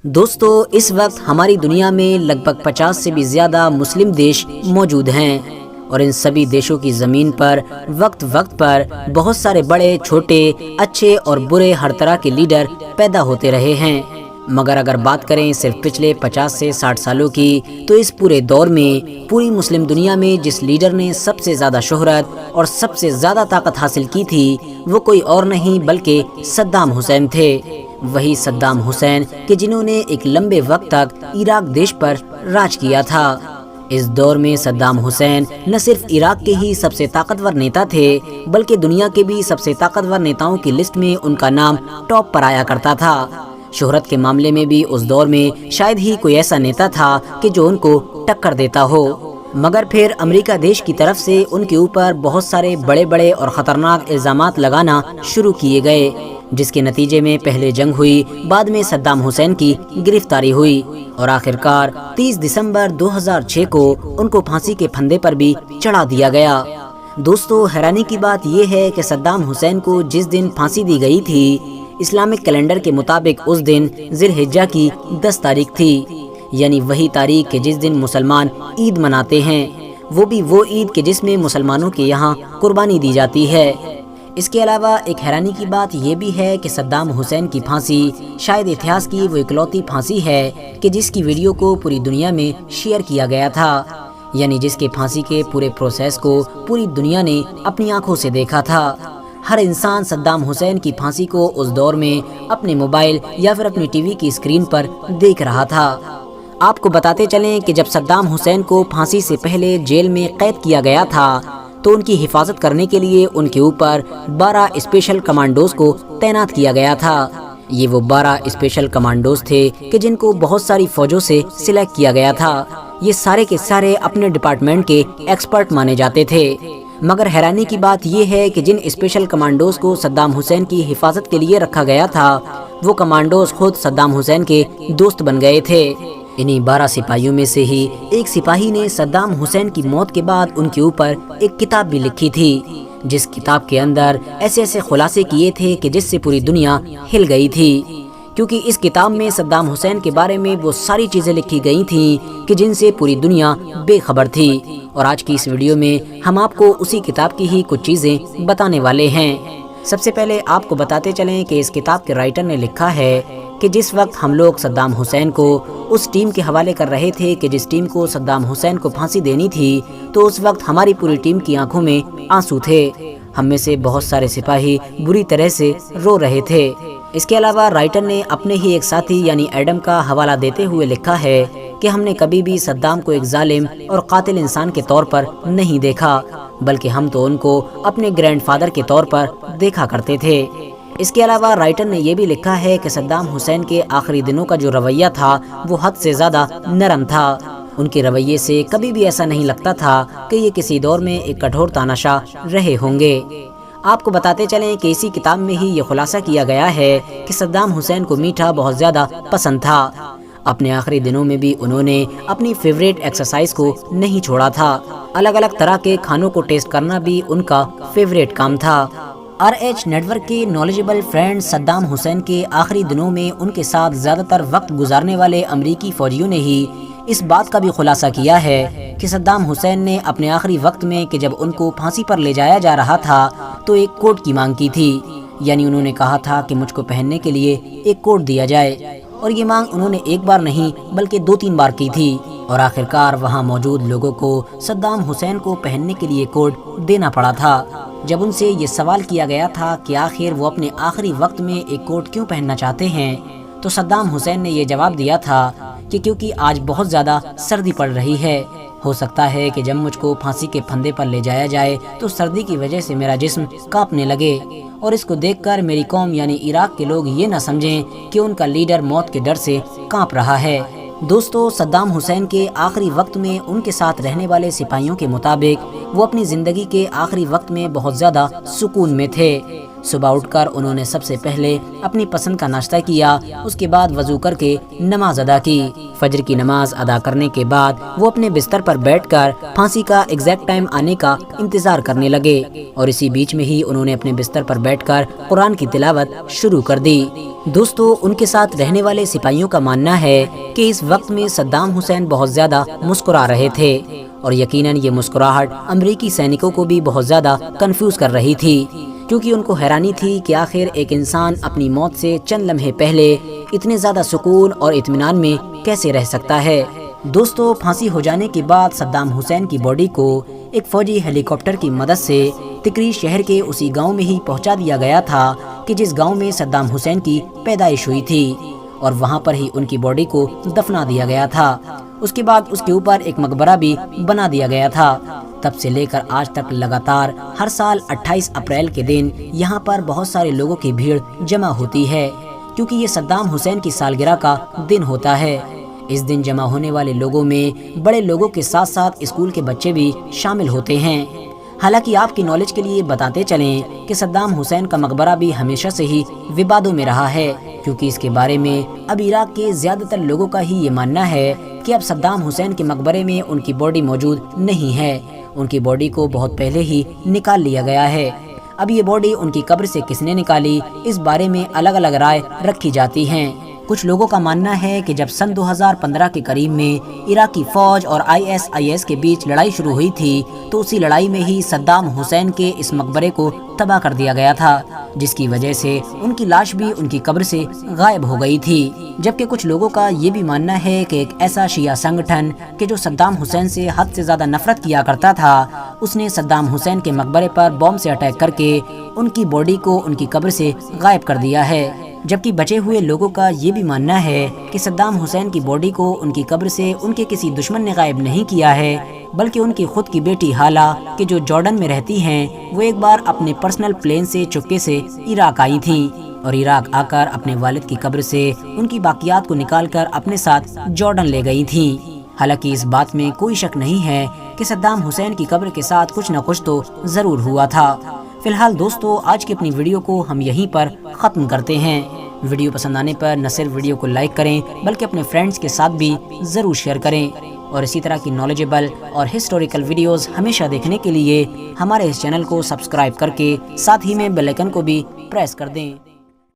دوستو اس وقت ہماری دنیا میں لگ بھگ 50 سے بھی زیادہ مسلم دیش موجود ہیں اور ان سبھی دیشوں کی زمین پر وقت وقت پر بہت سارے بڑے چھوٹے اچھے اور برے ہر طرح کے لیڈر پیدا ہوتے رہے ہیں، مگر اگر بات کریں صرف پچھلے 50 سے 60 سالوں کی تو اس پورے دور میں پوری مسلم دنیا میں جس لیڈر نے سب سے زیادہ شہرت اور سب سے زیادہ طاقت حاصل کی تھی وہ کوئی اور نہیں بلکہ صدام حسین تھے۔ وہی صدام حسین کہ جنہوں نے ایک لمبے وقت تک عراق دیش پر راج کیا تھا۔ اس دور میں صدام حسین نہ صرف عراق کے ہی سب سے طاقتور نیتا تھے بلکہ دنیا کے بھی سب سے طاقتور نیتاؤں کی لسٹ میں ان کا نام ٹاپ پر آیا کرتا تھا۔ شہرت کے معاملے میں بھی اس دور میں شاید ہی کوئی ایسا نیتا تھا کہ جو ان کو ٹکر دیتا ہو، مگر پھر امریکہ دیش کی طرف سے ان کے اوپر بہت سارے بڑے بڑے اور خطرناک الزامات لگانا شروع کیے گئے، جس کے نتیجے میں پہلے جنگ ہوئی، بعد میں صدام حسین کی گرفتاری ہوئی اور آخرکار 30 دسمبر 2006 کو ان کو پھانسی کے پھندے پر بھی چڑھا دیا گیا۔ دوستو حیرانی کی بات یہ ہے کہ صدام حسین کو جس دن پھانسی دی گئی تھی اسلامک کیلنڈر کے مطابق اس دن ذی الحجہ کی 10 تاریخ تھی، یعنی وہی تاریخ کہ جس دن مسلمان عید مناتے ہیں، وہ بھی وہ عید کہ جس میں مسلمانوں کے یہاں قربانی دی جاتی ہے۔ اس کے علاوہ ایک حیرانی کی بات یہ بھی ہے کہ صدام حسین کی پھانسی شاید اتہاس کی وہ اکلوتی پھانسی ہے کہ جس کی ویڈیو کو پوری دنیا میں شیئر کیا گیا تھا، یعنی جس کے پھانسی کے پورے پروسیس کو پوری دنیا نے اپنی آنکھوں سے دیکھا تھا۔ ہر انسان صدام حسین کی پھانسی کو اس دور میں اپنے موبائل یا پھر اپنی ٹی وی کی اسکرین پر دیکھ رہا تھا۔ آپ کو بتاتے چلیں کہ جب صدام حسین کو پھانسی سے پہلے جیل میں قید کیا گیا تھا تو ان کی حفاظت کرنے کے لیے ان کے اوپر 12 اسپیشل کمانڈوز کو تعینات کیا گیا تھا۔ یہ وہ 12 اسپیشل کمانڈوز تھے کہ جن کو بہت ساری فوجوں سے سلیکٹ کیا گیا تھا۔ یہ سارے کے سارے اپنے ڈپارٹمنٹ کے ایکسپرٹ مانے جاتے تھے، مگر حیرانی کی بات یہ ہے کہ جن اسپیشل کمانڈوز کو صدام حسین کی حفاظت کے لیے رکھا گیا تھا وہ کمانڈوز خود صدام حسین کے دوست بن گئے تھے۔ انہی 12 سپاہیوں میں سے ہی ایک سپاہی نے صدام حسین کی موت کے بعد ان کے اوپر ایک کتاب بھی لکھی تھی، جس کتاب کے اندر ایسے ایسے خلاصے کیے تھے کہ جس سے پوری دنیا ہل گئی تھی، کیونکہ اس کتاب میں صدام حسین کے بارے میں وہ ساری چیزیں لکھی گئی تھیں کہ جن سے پوری دنیا بے خبر تھی۔ اور آج کی اس ویڈیو میں ہم آپ کو اسی کتاب کی ہی کچھ چیزیں بتانے والے ہیں۔ سب سے پہلے آپ کو بتاتے چلیں کہ اس کتاب کے رائٹر نے لکھا ہے کہ جس وقت ہم لوگ صدام حسین کو اس ٹیم کے حوالے کر رہے تھے کہ جس ٹیم کو صدام حسین کو پھانسی دینی تھی، تو اس وقت ہماری پوری ٹیم کی آنکھوں میں آنسو تھے، ہم میں سے بہت سارے سپاہی بری طرح سے رو رہے تھے۔ اس کے علاوہ رائٹر نے اپنے ہی ایک ساتھی یعنی ایڈم کا حوالہ دیتے ہوئے لکھا ہے کہ ہم نے کبھی بھی صدام کو ایک ظالم اور قاتل انسان کے طور پر نہیں دیکھا، بلکہ ہم تو ان کو اپنے گرینڈ فادر کے طور پر دیکھا کرتے تھے۔ اس کے علاوہ رائٹر نے یہ بھی لکھا ہے کہ صدام حسین کے آخری دنوں کا جو رویہ تھا وہ حد سے زیادہ نرم تھا، ان کے رویے سے کبھی بھی ایسا نہیں لگتا تھا کہ یہ کسی دور میں ایک کٹھور تاناشاہ رہے ہوں گے۔ آپ کو بتاتے چلیں کہ اسی کتاب میں ہی یہ خلاصہ کیا گیا ہے کہ صدام حسین کو میٹھا بہت زیادہ پسند تھا، اپنے آخری دنوں میں بھی انہوں نے اپنی فیوریٹ ایکسرسائز کو نہیں چھوڑا تھا، الگ الگ طرح کے کھانوں کو ٹیسٹ کرنا بھی ان کا فیوریٹ کام تھا۔ RH نیٹ ورک کے نالجبل فرینڈ صدام حسین کے آخری دنوں میں ان کے ساتھ زیادہ تر وقت گزارنے والے امریکی فوجیوں نے ہی اس بات کا بھی خلاصہ کیا ہے کہ صدام حسین نے اپنے آخری وقت میں کہ جب ان کو پھانسی پر لے جایا جا رہا تھا تو ایک کوٹ کی مانگ کی تھی، یعنی انہوں نے کہا تھا کہ مجھ کو پہننے کے لیے ایک کوٹ دیا جائے، اور یہ مانگ انہوں نے ایک بار نہیں بلکہ 2-3 بار کی تھی، اور آخرکار وہاں موجود لوگوں کو صدام حسین کو پہننے کے لیے کوٹ دینا پڑا تھا۔ جب ان سے یہ سوال کیا گیا تھا کہ آخر وہ اپنے آخری وقت میں ایک کوٹ کیوں پہننا چاہتے ہیں، تو صدام حسین نے یہ جواب دیا تھا کہ کیونکہ آج بہت زیادہ سردی پڑ رہی ہے، ہو سکتا ہے کہ جب مجھ کو پھانسی کے پھندے پر لے جایا جائے تو سردی کی وجہ سے میرا جسم کانپنے لگے، اور اس کو دیکھ کر میری قوم یعنی عراق کے لوگ یہ نہ سمجھیں کہ ان کا لیڈر موت کے ڈر سے کانپ رہا ہے۔ دوستو صدام حسین کے آخری وقت میں ان کے ساتھ رہنے والے سپاہیوں کے مطابق وہ اپنی زندگی کے آخری وقت میں بہت زیادہ سکون میں تھے، صبح اٹھ کر انہوں نے سب سے پہلے اپنی پسند کا ناشتہ کیا، اس کے بعد وضو کر کے نماز ادا کی۔ فجر کی نماز ادا کرنے کے بعد وہ اپنے بستر پر بیٹھ کر پھانسی کا ایگزیکٹ ٹائم آنے کا انتظار کرنے لگے، اور اسی بیچ میں ہی انہوں نے اپنے بستر پر بیٹھ کر قرآن کی تلاوت شروع کر دی۔ دوستو، ان کے ساتھ رہنے والے سپاہیوں کا ماننا ہے کہ اس وقت میں صدام حسین بہت زیادہ مسکرا رہے تھے، اور یقیناً یہ مسکراہٹ امریکی سینکوں کو بھی بہت زیادہ کنفیوز کر رہی تھی، کیونکہ ان کو حیرانی تھی کہ آخر ایک انسان اپنی موت سے چند لمحے پہلے اتنے زیادہ سکون اور اطمینان میں کیسے رہ سکتا ہے۔ دوستو، پھانسی ہو جانے کے بعد صدام حسین کی باڈی کو ایک فوجی ہیلی کاپٹر کی مدد سے تکریش شہر کے اسی گاؤں میں ہی پہنچا دیا گیا تھا کہ جس گاؤں میں صدام حسین کی پیدائش ہوئی تھی، اور وہاں پر ہی ان کی باڈی کو دفنا دیا گیا تھا۔ اس کے بعد اس کے اوپر ایک مقبرہ بھی بنا دیا گیا تھا۔ تب سے لے کر آج تک لگاتار ہر سال 28 اپریل کے دن یہاں پر بہت سارے لوگوں کی بھیڑ جمع ہوتی ہے، کیونکہ یہ صدام حسین کی سالگرہ کا دن ہوتا ہے۔ اس دن جمع ہونے والے لوگوں میں بڑے لوگوں کے ساتھ ساتھ اسکول کے بچے بھی شامل ہوتے ہیں۔ حالانکہ آپ کی نالج کے لیے بتاتے چلیں کہ صدام حسین کا مقبرہ بھی ہمیشہ سے ہی ووادوں میں رہا ہے، کیونکہ اس کے بارے میں اب عراق کے زیادہ تر لوگوں کا ہی یہ ماننا ہے کہ اب صدام حسین کے مقبرے میں ان کی باڈی موجود نہیں ہے، ان کی باڈی کو بہت پہلے ہی نکال لیا گیا ہے۔ اب یہ باڈی ان کی قبر سے کس نے نکالی، اس بارے میں الگ الگ رائے رکھی جاتی ہیں۔ کچھ لوگوں کا ماننا ہے کہ جب سن 2015 کے قریب میں عراقی فوج اور ISIS کے بیچ لڑائی شروع ہوئی تھی، تو اسی لڑائی میں ہی صدام حسین کے اس مقبرے کو تباہ کر دیا گیا تھا، جس کی وجہ سے ان کی لاش بھی ان کی قبر سے غائب ہو گئی تھی۔ جبکہ کچھ لوگوں کا یہ بھی ماننا ہے کہ ایک ایسا شیعہ سنگٹھن کہ جو صدام حسین سے حد سے زیادہ نفرت کیا کرتا تھا، اس نے صدام حسین کے مقبرے پر بم سے اٹیک کر کے ان کی باڈی کو ان کی قبر سے غائب کر دیا ہے۔ جبکہ بچے ہوئے لوگوں کا یہ بھی ماننا ہے کہ صدام حسین کی باڈی کو ان کی قبر سے ان کے کسی دشمن نے غائب نہیں کیا ہے، بلکہ ان کی خود کی بیٹی حالہ کہ جو جارڈن میں رہتی ہیں، وہ ایک بار اپنے پرسنل پلین سے چپکے سے عراق آئی تھیں، اور عراق آ کر اپنے والد کی قبر سے ان کی باقیات کو نکال کر اپنے ساتھ جارڈن لے گئی تھیں۔ حالانکہ اس بات میں کوئی شک نہیں ہے کہ صدام حسین کی قبر کے ساتھ کچھ نہ کچھ تو ضرور ہوا تھا۔ فی الحال دوستو، آج کی اپنی ویڈیو کو ہم یہیں پر ختم کرتے ہیں۔ ویڈیو پسند آنے پر نہ صرف ویڈیو کو لائک کریں بلکہ اپنے فرینڈز کے ساتھ بھی ضرور شیئر کریں، اور اسی طرح کی نالجیبل اور ہسٹوریکل ویڈیوز ہمیشہ دیکھنے کے لیے ہمارے اس چینل کو سبسکرائب کر کے ساتھ ہی میں بیل آئیکن کو بھی پریس کر دیں۔